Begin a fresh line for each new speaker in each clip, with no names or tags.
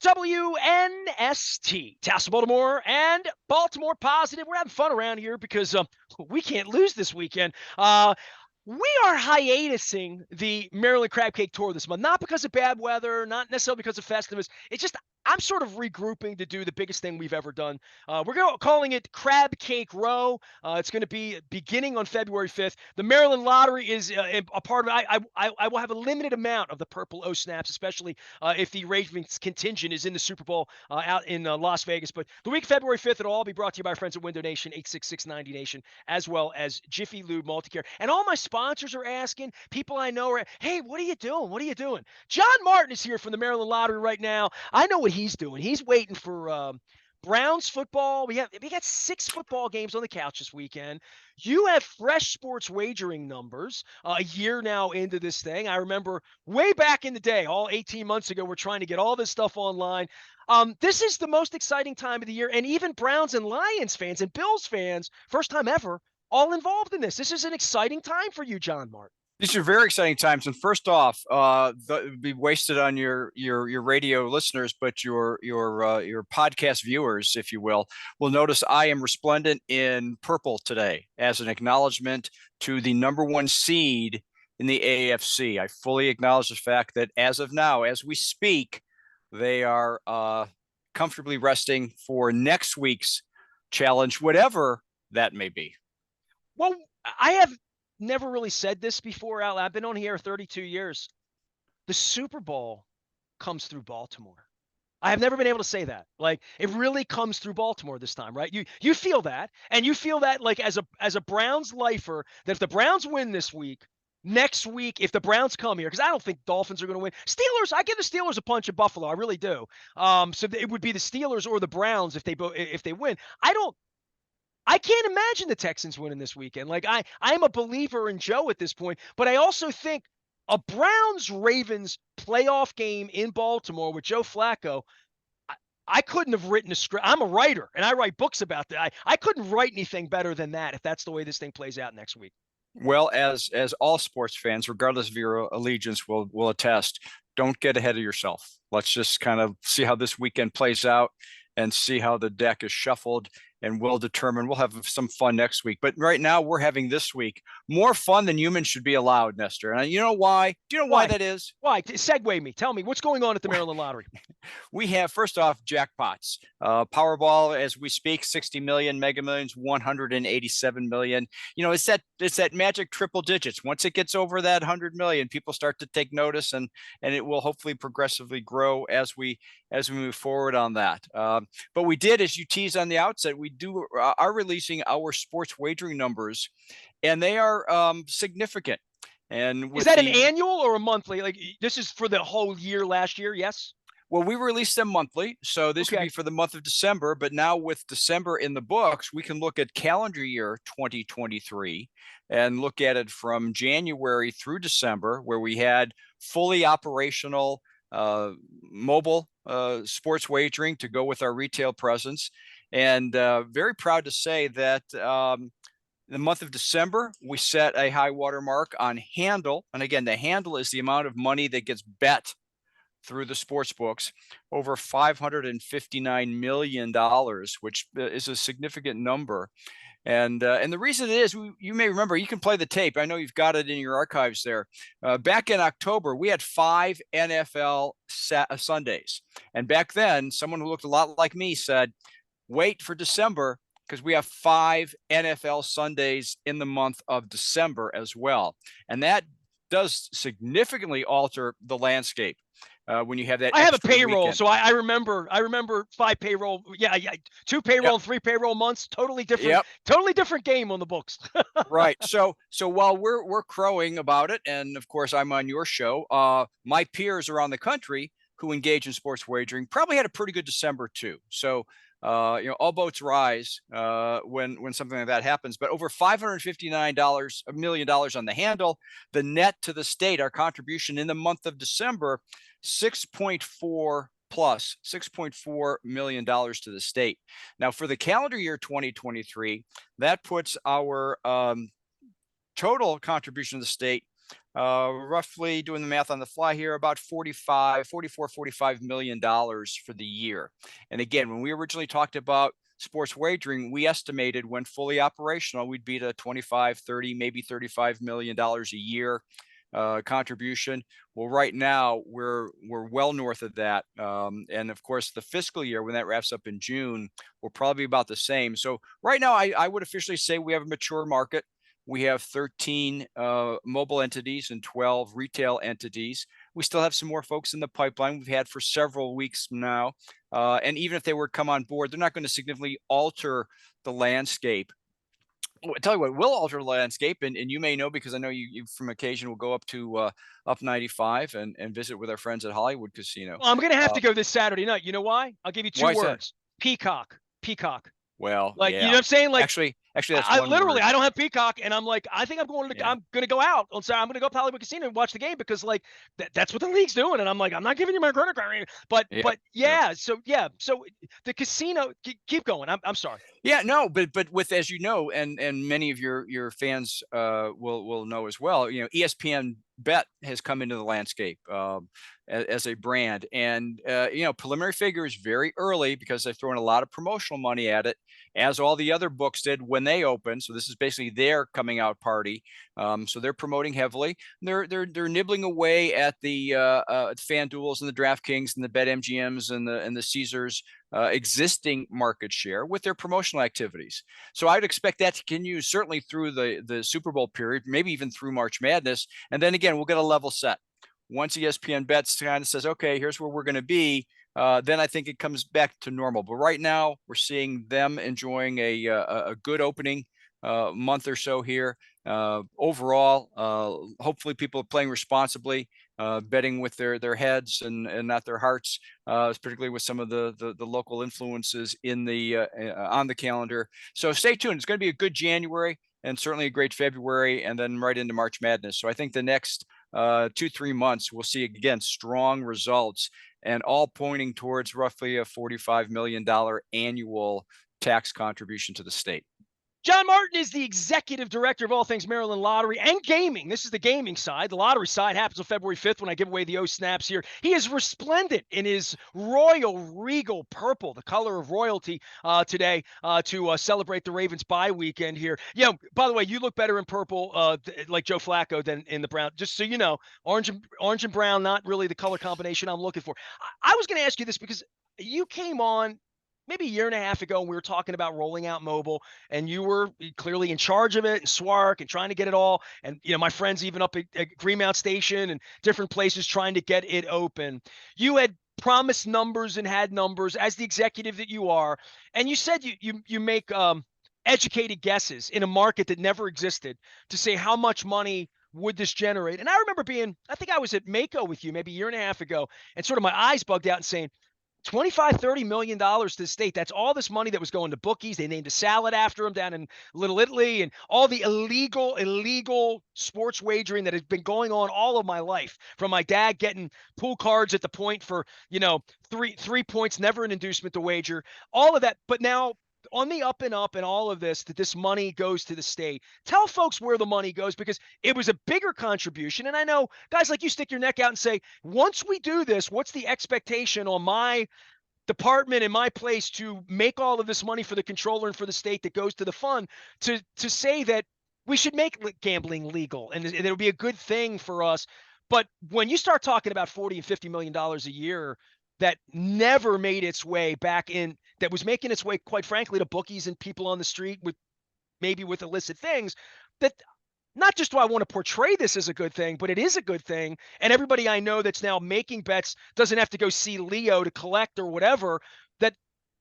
WNST, Tassel, Baltimore, and Baltimore Positive. We're having fun around here because we can't lose this weekend. We are hiatusing the Maryland Crab Cake Tour this month, not because of bad weather, not necessarily because of Festivus. It's just I'm sort of regrouping to do the biggest thing we've ever done. Calling it Crab Cake Row. It's going to be beginning on February 5th. The Maryland Lottery is a part of it. I will have a limited amount of the Purple O Snaps, especially if the Ravens contingent is in the Super Bowl out in Las Vegas. But the week of February 5th, it'll all be brought to you by our friends at Window Nation, 86690 Nation, as well as Jiffy Lube Multicare. And all my sponsors are asking, people I know are, hey, what are you doing? What are you doing? John Martin is here from the Maryland Lottery right now. I know what he's doing. He's waiting for Browns football. We got 6 football games on the couch this weekend. You have fresh sports wagering numbers a year now into this thing. I remember way back in the day, all 18 months ago, we're trying to get all this stuff online. This is the most exciting time of the year, and even Browns and Lions fans and Bills fans, first time ever, all involved in this. This is an exciting time for you, John Martin.
These are very exciting times. And first off, be wasted on your radio listeners, but your podcast viewers, if you will notice I am resplendent in purple today as an acknowledgement to the number 1 seed in the AFC. I fully acknowledge the fact that as of now, as we speak, they are comfortably resting for next week's challenge, whatever that may be.
Well, I have never really said this before out loud. I've been on here 32 years. The Super Bowl comes through Baltimore. I have never been able to say that. Like, it really comes through Baltimore this time, right? You feel that, and you feel that like as a Browns lifer, that if the Browns win this week, next week, if the Browns come here, because I don't think Dolphins are going to win. Steelers, I give the Steelers a punch in Buffalo. I really do. So it would be the Steelers or the Browns if they win. I can't imagine the Texans winning this weekend. Like, I'm a believer in Joe at this point, but I also think a Browns-Ravens playoff game in Baltimore with Joe Flacco, I couldn't have written a script. I'm a writer, and I write books about that. I couldn't write anything better than that if that's the way this thing plays out next week.
Well, as all sports fans, regardless of your allegiance, will attest, don't get ahead of yourself. Let's just kind of see how this weekend plays out and see how the deck is shuffled, and we'll have some fun next week. But right now we're having this week more fun than humans should be allowed, Nestor. And you know why? Do you know why that is?
Why? Segue me. Tell me what's going on at the Maryland Lottery.
We have, first off, jackpots. Powerball, as we speak, 60 million, Mega Millions, 187 million. It's that magic triple digits. Once it gets over that 100 million, people start to take notice, and it will hopefully progressively grow as we move forward on that. But we did, as you teased on the outset, we are releasing our sports wagering numbers, and they are significant. And
is that an annual or a monthly? Like, this is for the whole year last year, yes?
Well, we release them monthly, so this would be for the month of December. But now with December in the books, we can look at calendar year 2023 and look at it from January through December, where we had fully operational mobile sports wagering to go with our retail presence. And very proud to say that the month of December, we set a high water mark on handle. And again, the handle is the amount of money that gets bet through the sports books, over $559 million, which is a significant number. And the reason it is, you may remember, you can play the tape. I know you've got it in your archives there. Back in October, we had 5 NFL Sundays. And back then, someone who looked a lot like me said, wait for December, because we have 5 NFL Sundays in the month of December as well. And that does significantly alter the landscape. When you have that,
I have a payroll,
weekend.
So I remember 5 payroll, 2 payroll, 3 payroll months, totally different game on the books.
Right. So while we're crowing about it, and of course I'm on your show, my peers around the country who engage in sports wagering probably had a pretty good December too. So all boats rise when something like that happens. But over $559 million on the handle, the net to the state, our contribution in the month of December, $6.4 million to the state. Now, for the calendar year 2023, that puts our total contribution to the state roughly doing the math on the fly here, about 45 million dollars for the year. And again, when we originally talked about sports wagering, we estimated when fully operational, we'd be to 25, 30, maybe $35 million a year contribution. Well, right now we're well north of that, and of course the fiscal year when that wraps up in June will probably be about the same. So right now, I would officially say we have a mature market. We have 13 mobile entities and 12 retail entities. We still have some more folks in the pipeline we've had for several weeks now. And even if they were to come on board, they're not going to significantly alter the landscape. I'll tell you what will alter the landscape, and you may know because I know you from occasion will go up to up 95 and visit with our friends at Hollywood Casino.
Well, I'm going to have to go this Saturday night. You know why? I'll give you two
Why is that?
words. Peacock. Peacock.
Well,
Like, you know
yeah.
what I'm saying? Like,
Actually, that's
I
one
literally,
word.
I don't have Peacock, and I'm like, I think
Yeah.
I'm going to go out on Saturday. I'm going to go up to Hollywood Casino and watch the game because, like, that's what the league's doing. And I'm like, I'm not giving you my credit card.
Yep.
But
Yep.
yeah, so the casino. Keep going. I'm sorry.
Yeah, no, but with, as you know, and many of your fans will know as well. You know, ESPN Bet has come into the landscape as a brand, and you know, preliminary figures very early because they're throwing a lot of promotional money at it, as all the other books did when they opened. So this is basically their coming out party. So they're promoting heavily. They're nibbling away at the FanDuels and the DraftKings and the BetMGMs and the Caesars existing market share with their promotional activities. So I'd expect that to continue certainly through the Super Bowl period, maybe even through March Madness. And then again, we'll get a level set. Once ESPN Bets kind of says, okay, here's where we're going to be, then I think it comes back to normal. But right now, we're seeing them enjoying a good opening month or so here. Overall, hopefully people are playing responsibly, betting with their heads and not their hearts, particularly with some of the local influences in the on the calendar. So stay tuned. It's going to be a good January and certainly a great February, and then right into March Madness. So I think the next 2-3 months we'll see again strong results, and all pointing towards roughly a $45 million annual tax contribution to the state.
John Martin is the executive director of all things Maryland Lottery and gaming. This is the gaming side. The lottery side happens on February 5th when I give away the O snaps here. He is resplendent in his royal regal purple, the color of royalty, today to celebrate the Ravens bye weekend here. Yeah, by the way, you look better in purple, like Joe Flacco, than in the brown. Just so you know, orange and brown, not really the color combination I'm looking for. I was going to ask you this because you came on maybe a year and a half ago, and we were talking about rolling out mobile, and you were clearly in charge of it and Swark and trying to get it all. And, you know, my friends even up at Greenmount Station and different places trying to get it open. You had promised numbers and had numbers as the executive that you are. And you said you make educated guesses in a market that never existed to say how much money would this generate. And I remember I think I was at Mako with you maybe a year and a half ago, and sort of my eyes bugged out and saying, 25-30 million dollars to the state. That's all this money that was going to bookies. They named a salad after him down in Little Italy, and all the illegal sports wagering that has been going on all of my life, from my dad getting pool cards at the point for, you know, three points, never an inducement to wager, all of that. But now on the up and up and all of this, that this money goes to the state. Tell folks where the money goes, because it was a bigger contribution. And I know guys like you stick your neck out and say, once we do this, what's the expectation on my department in my place to make all of this money for the controller and for the state that goes to the fund to say that we should make gambling legal and it'll be a good thing for us. But when you start talking about 40 and $50 million a year that never made its way back in, that was making its way, quite frankly, to bookies and people on the street with maybe with illicit things, that not just do I want to portray this as a good thing, but it is a good thing. And everybody I know that's now making bets doesn't have to go see Leo to collect or whatever. That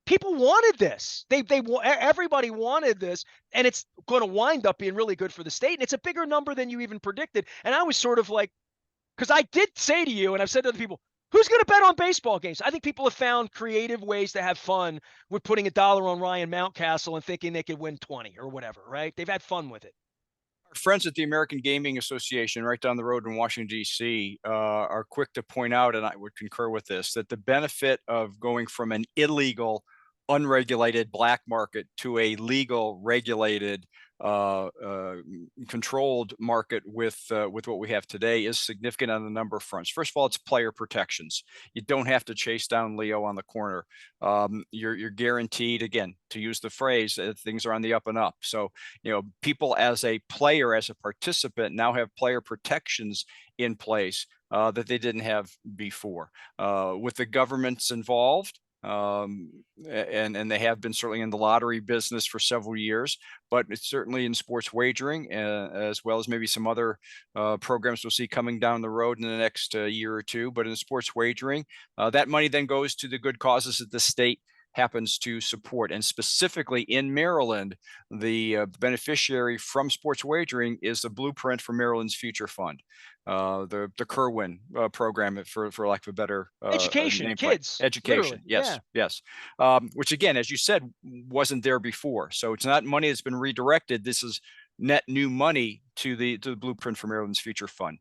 people wanted this. Everybody wanted this, and it's going to wind up being really good for the state. And it's a bigger number than you even predicted. And I was sort of like, because I did say to you, and I've said to other people, who's going to bet on baseball games? I think people have found creative ways to have fun with putting $1 on Ryan Mountcastle and thinking they could win 20 or whatever, right? They've had fun with it.
Our friends at the American Gaming Association, right down the road in Washington, D.C., are quick to point out, and I would concur with this, that the benefit of going from an illegal, unregulated black market to a legal, regulated controlled market with what we have today is significant on a number of fronts. First of all, it's player protections. You don't have to chase down Leo on the corner. You're guaranteed, again, to use the phrase, things are on the up and up. So, people as a player, as a participant, now have player protections in place that they didn't have before. With the governments involved, and they have been certainly in the lottery business for several years, but it's certainly in sports wagering, as well as maybe some other programs we'll see coming down the road in the next year or two. But in sports wagering, that money then goes to the good causes that the state happens to support. And specifically in Maryland, the beneficiary from sports wagering is the Blueprint for Maryland's Future Fund, the Kerwin program, for lack of a better
Education,
nameplate.
kids,
Education,
literally.
yes,
Yeah.
yes. Which again, as you said, wasn't there before. So it's not money that's been redirected. This is net new money to the Blueprint for Maryland's Future Fund.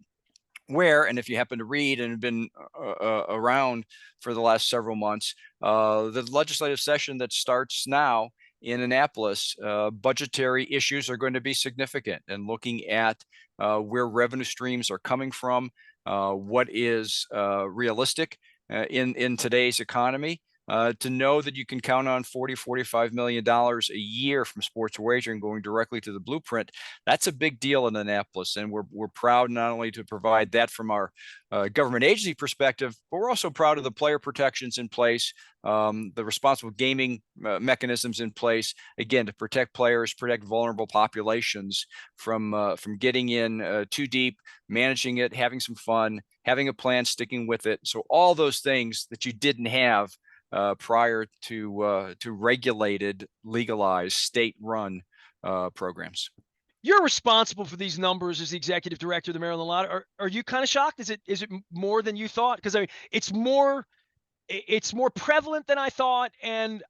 Where, and if you happen to read and have been around for the last several months, the legislative session that starts now in Annapolis, budgetary issues are going to be significant, and looking at where revenue streams are coming from, what is realistic in today's economy. To know that you can count on $40–45 million a year from sports wagering going directly to the Blueprint, that's a big deal in Annapolis, and we're proud not only to provide that from our government agency perspective, but we're also proud of the player protections in place, the responsible gaming mechanisms in place, again, to protect players, protect vulnerable populations from getting in too deep, managing it, having some fun, having a plan, sticking with it. So all those things that you didn't have prior to regulated, legalized, state-run programs.
You're responsible for these numbers as the executive director of the Maryland Lottery. Are you kind of shocked? Is it more than you thought? Because I mean, it's more prevalent than I thought. And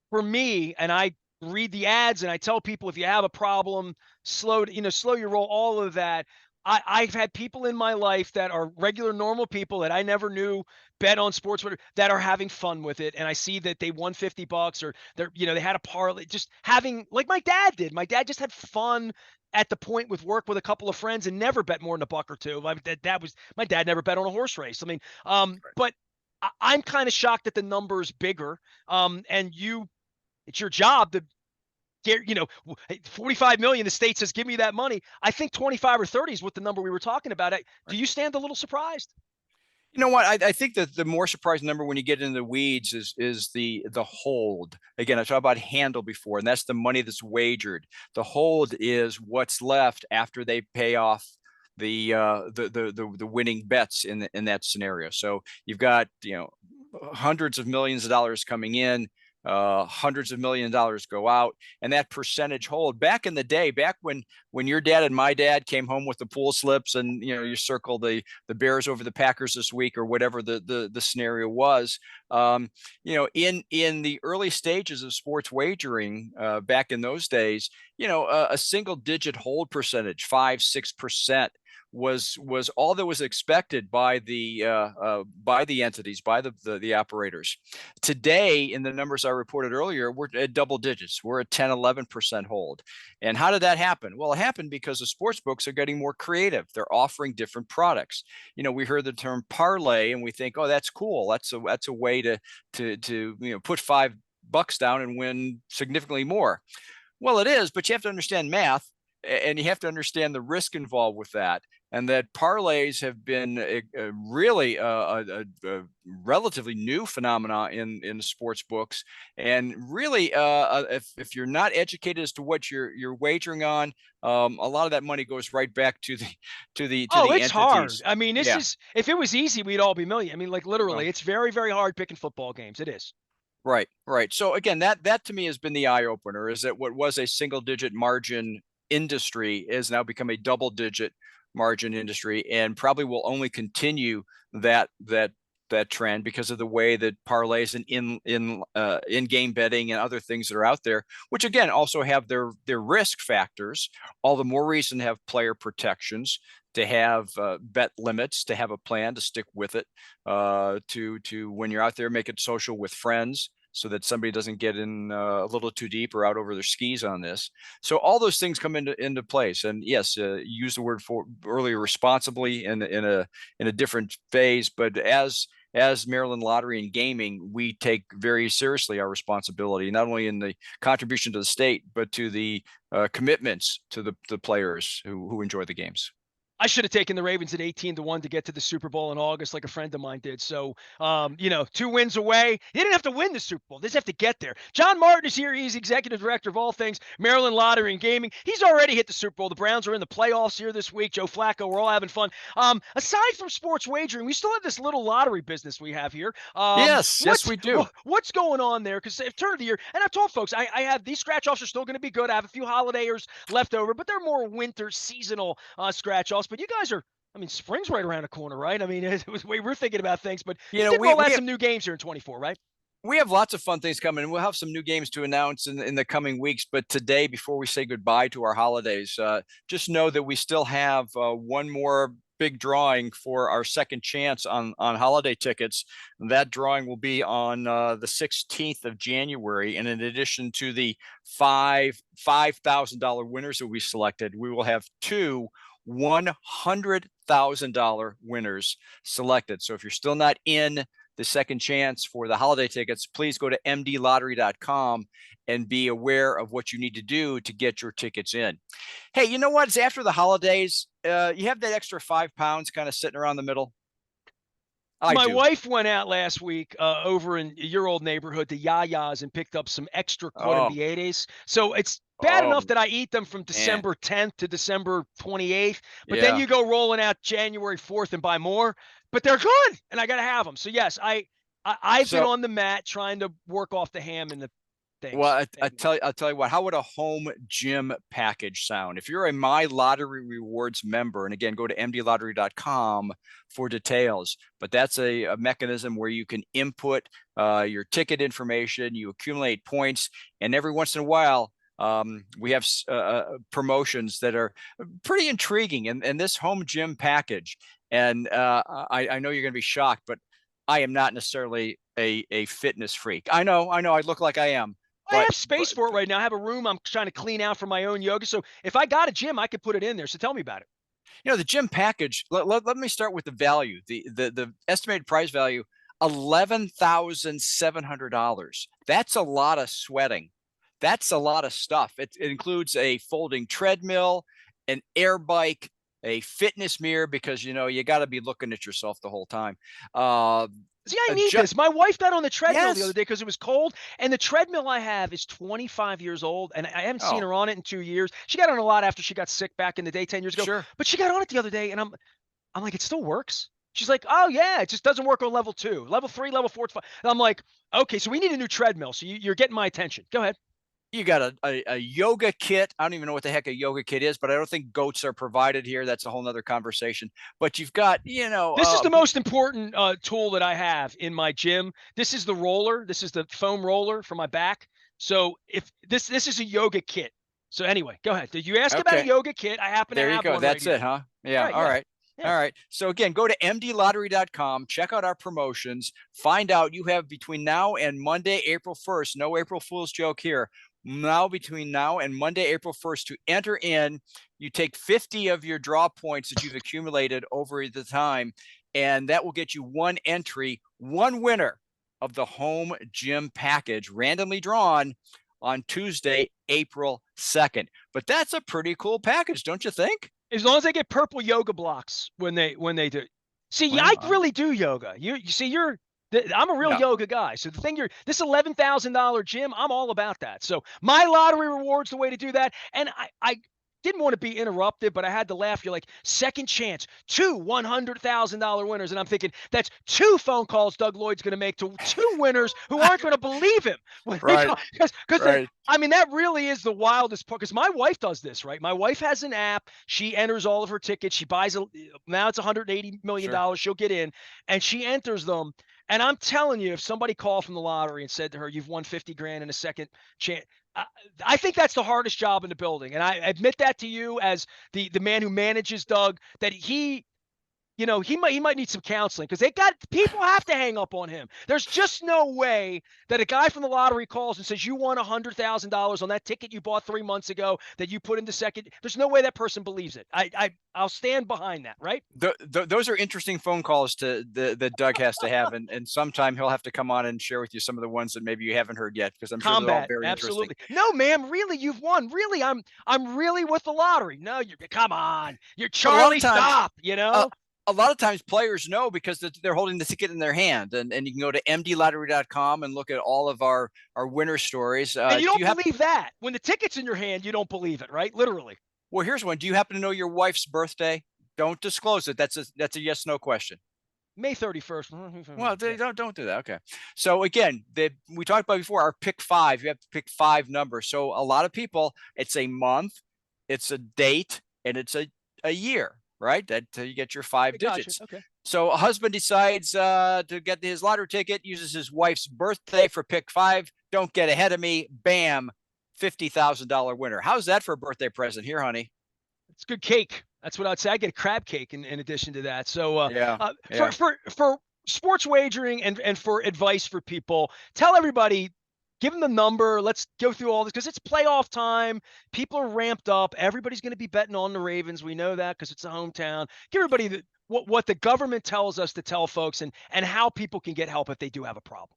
for me, and I read the ads and I tell people, if you have a problem, slow your roll, all of that. I've had people in my life that are regular, normal people that I never knew bet on sports that are having fun with it. And I see that they won $50 or they had a parlay, just having, like my dad did. My dad just had fun at the point with work with a couple of friends and never bet more than $1 or $2. That was, my dad never bet on a horse race. I mean, but I'm kind of shocked that the number is bigger. And it's your job to get, 45 million. The state says, give me that money. I think 25 or 30 is what the number we were talking about. Do you stand a little surprised?
You know what? I think that the more surprising number when you get into the weeds is the hold. Again, I talked about handle before, and that's the money that's wagered. The hold is what's left after they pay off the winning bets in that scenario. So you've got hundreds of millions of dollars coming in, hundreds of millions of dollars go out, and that percentage hold. Back in the day, back when your dad and my dad came home with the pool slips, and you circle the Bears over the Packers this week, or whatever the scenario was. In the early stages of sports wagering, back in those days, a single digit hold percentage, 5–6%. Was all that was expected by the entities, by the operators. Today, in the numbers I reported earlier, we're at double digits. We're at 10–11% hold. And how did that happen? Well, it happened because the sports books are getting more creative. They're offering different products. We heard the term parlay, and we think, oh, that's cool. That's a way to put $5 down and win significantly more. Well, it is, but you have to understand math, and you have to understand the risk involved with that. And that parlays have been really a relatively new phenomena in sports books. And really, if you're not educated as to what you're wagering on, a lot of that money goes right back to the
It's
entities.
hard. I mean,
Yeah.
if it was easy, we'd all be million. I mean, like literally,
Well,
it's very, very hard picking football games. It is.
right. So again, that to me has been the eye opener, is that what was a single digit margin industry has now become a double digit margin industry, and probably will only continue that trend because of the way that parlays and in-game betting and other things that are out there, which again also have their risk factors. All the more reason to have player protections, to have bet limits, to have a plan, to stick with it, to when you're out there, make it social with friends, so that somebody doesn't get in a little too deep or out over their skis on this. So all those things come into place. And yes, use the word for earlier responsibly in a different phase, but as Maryland Lottery and Gaming, we take very seriously our responsibility, not only in the contribution to the state, but to the commitments to the players who enjoy the games.
I should have taken the Ravens at 18-1 to get to the Super Bowl in August, like a friend of mine did. So, 2 wins away. They didn't have to win the Super Bowl. They just have to get there. John Martin is here. He's executive director of all things Maryland Lottery and Gaming. He's already hit the Super Bowl. The Browns are in the playoffs here this week. Joe Flacco, we're all having fun. Aside from sports wagering, we still have this little lottery business we have here.
Yes, we do.
What's going on there? Because at turn of the year, and I've told folks, I have these scratch-offs are still going to be good. I have a few holidayers left over, but they're more winter seasonal scratch-offs. But you guys are, spring's right around the corner, right? It was the way we're thinking about things, but you did roll out some new games here in 24, right?
We have lots of fun things coming. We'll have some new games to announce in the coming weeks. But today, before we say goodbye to our holidays, just know that we still have one more big drawing for our second chance on holiday tickets. That drawing will be on the 16th of January. And in addition to the $5,000 winners that we selected, we will have two $100,000 winners selected. So if you're still not in the second chance for the holiday tickets, please go to mdlottery.com and be aware of what you need to do to get your tickets in. Hey, you know what? It's after the holidays. You have that extra £5 kind of sitting around the middle.
My wife went out last week over in your old neighborhood, the Yayas, and picked up some extra cuarenta. So it's bad enough that I eat them from December 10th to December 28th, but then you go rolling out January 4th and buy more, but they're good, and I got to have them. So yes, I've been on the mat trying to work off the ham and the things.
Well, I'll tell you what, how would a home gym package sound? If you're a My Lottery Rewards member, and again, go to mdlottery.com for details, but that's a mechanism where you can input your ticket information, you accumulate points, and every once in a while, we have promotions that are pretty intriguing. And this home gym package, and I know you're going to be shocked, but I am not necessarily a fitness freak. I know I look like I am.
I have space for it right now. I have a room I'm trying to clean out for my own yoga. So if I got a gym, I could put it in there. So tell me about it.
The gym package, let me start with the value. The estimated price value, $11,700. That's a lot of sweating. That's a lot of stuff. It includes a folding treadmill, an air bike, a fitness mirror, because you got to be looking at yourself the whole time.
See, I need this. My wife got on the treadmill the other day because it was cold, and the treadmill I have is 25 years old, and I haven't seen her on it in 2 years. She got on a lot after she got sick back in the day 10 years ago.
Sure.
But she got on it the other day, and I'm like, it still works? She's like, oh, yeah, it just doesn't work on level 2. Level 3, level 4, 5. And I'm like, okay, so we need a new treadmill. So you're getting my attention. Go ahead.
You got a yoga kit. I don't even know what the heck a yoga kit is, but I don't think goats are provided here. That's a whole nother conversation. But you've got,
this is the most important tool that I have in my gym. This is the roller. This is the foam roller for my back. So if this is a yoga kit. So anyway, go ahead. Did you ask about a yoga kit? I happen to have one.
There you go. That's it, huh? Yeah. All right. Yeah. All right. So again, go to mdlottery.com, check out our promotions, find out you have between now and Monday, April 1st, no April Fool's joke here. Now, between now and Monday, April 1st, to enter in, you take 50 of your draw points that you've accumulated over the time, and that will get you one entry, one winner of the home gym package, randomly drawn on Tuesday, April 2nd. But that's a pretty cool package, don't you think?
As long as they get purple yoga blocks when they do. See, I really do yoga. You see, I'm a real yoga guy. So the thing this $11,000 gym, I'm all about that. So My Lottery Rewards, the way to do that. And I didn't want to be interrupted, but I had to laugh. You're like, second chance, 2 $100,000 winners. And I'm thinking that's 2 phone calls Doug Lloyd's going to make to 2 winners who aren't going to believe him.
Right.
Because that really is the wildest part. Because my wife does this, right? My wife has an app. She enters all of her tickets. She buys now it's $180 million. Sure. She'll get in, and she enters them. And I'm telling you, if somebody called from the lottery and said to her, you've won 50 grand in a second chance, I think that's the hardest job in the building. And I admit that to you as the man who manages Doug, that he he might need some counseling because people have to hang up on him. There's just no way that a guy from the lottery calls and says you won $100,000 on that ticket you bought 3 months ago that you put into second. There's no way that person believes it. I'll stand behind that, right?
Those are interesting phone calls that Doug has to have, and sometime he'll have to come on and share with you some of the ones that maybe you haven't heard yet, because I'm sure they're all very interesting.
Absolutely. No, ma'am, really, you've won. Really, I'm really with the lottery. No, come on, you're Charlie. Stop.
A lot of times players know because they're holding the ticket in their hand, and you can go to mdlottery.com and look at all of our winner stories.
And you don't believe that. When the ticket's in your hand, you don't believe it, right? Literally.
Well, here's one. Do you happen to know your wife's birthday? Don't disclose it. That's a yes/no question.
May 31st.
Well, don't do that. Okay. So again, we talked about before, our pick 5. You have to pick 5 numbers. So a lot of people, it's a month, it's a date, and it's a year, right? That you get your 5 digits.
Okay.
So a husband decides to get his lottery ticket, uses his wife's birthday for pick 5. Don't get ahead of me. Bam. $50,000 winner. How's that for a birthday present here, honey?
It's good cake. That's what I'd say. I get a crab cake in addition to that. So for sports wagering and for advice for people, tell everybody, give them the number. Let's go through all this because it's playoff time. People are ramped up. Everybody's going to be betting on the Ravens. We know that because it's a hometown. Give everybody what the government tells us to tell folks and how people can get help if they do have a problem.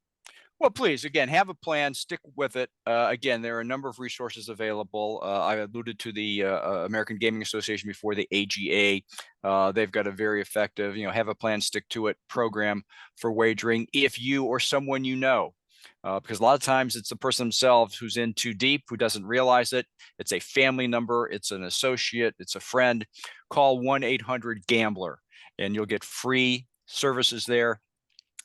Well, please, again, have a plan, stick with it. Again, there are a number of resources available. I alluded to the American Gaming Association before, the AGA. They've got a very effective, have a plan, stick to it program for wagering if you or someone you know. Because a lot of times it's the person themselves who's in too deep, who doesn't realize it. It's a family number, it's an associate, it's a friend. Call 1-800-GAMBLER and you'll get free services there.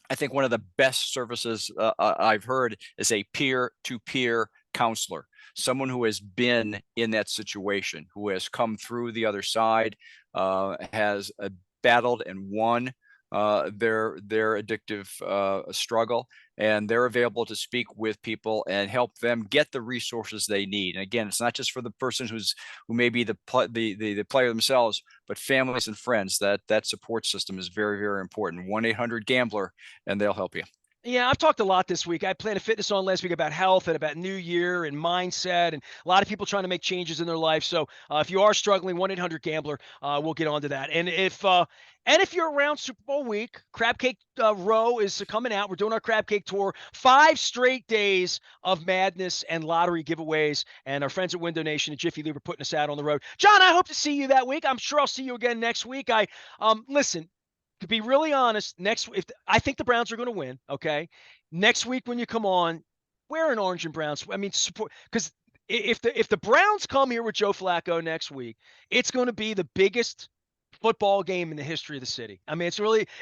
I think one of the best services I've heard is a peer-to-peer counselor, someone who has been in that situation, who has come through the other side, has battled and won their addictive struggle, and they're available to speak with people and help them get the resources they need. And again, it's not just for the person who may be the player themselves, but families and friends. That support system is very, very important. 1-800-GAMBLER, and they'll help you.
Yeah, I've talked a lot this week. I had Planet Fitness on last week about health and about New Year and mindset, and a lot of people trying to make changes in their life. So if you are struggling, 1-800-GAMBLER, we'll get onto that. And if you're around Super Bowl week, Crab Cake Row is coming out. We're doing our Crab Cake Tour, 5 straight days of madness and lottery giveaways. And our friends at Window Nation and Jiffy Lube are putting us out on the road. John, I hope to see you that week. I'm sure I'll see you again next week. Listen. To be really honest, I think the Browns are going to win, okay? Next week when you come on, wear an orange and brown. I mean, support, because if the Browns come here with Joe Flacco next week, it's going to be the biggest football game in the history of the city. I mean,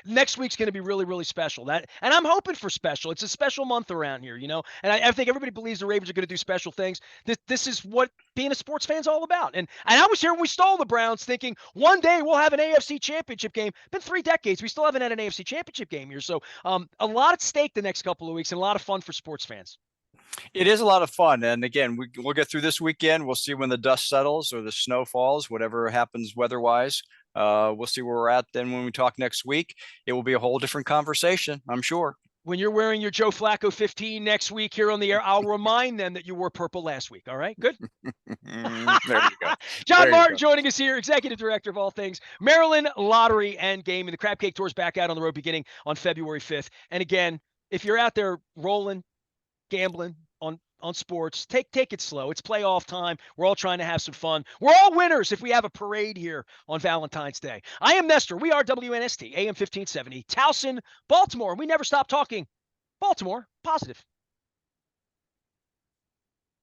next week's going to be really, really special. And I'm hoping for special. It's a special month around here, And I think everybody believes the Ravens are going to do special things. This is what being a sports fan is all about. And I was here when we stole the Browns, thinking one day we'll have an AFC Championship game. Been 3 decades, we still haven't had an AFC Championship game here. So a lot at stake the next couple of weeks and a lot of fun for sports fans.
It is a lot of fun. And again, we'll get through this weekend. We'll see when the dust settles or the snow falls, whatever happens weather-wise. We'll see where we're at then when we talk next week. It will be a whole different conversation, I'm sure.
When you're wearing your Joe Flacco 15 next week here on the air, I'll remind them that you wore purple last week. All right, good.
There you go.
John Martin joining us here, Executive Director of all things Maryland Lottery and Gaming. The Crab Cake Tour is back out on the road beginning on February 5th. And again, if you're out there rolling, gambling on sports, take it slow. It's playoff time. We're all trying to have some fun. We're all winners if we have a parade here on Valentine's Day. I am Nestor. We are WNST, AM 1570, Towson, Baltimore. We never stop talking Baltimore positive.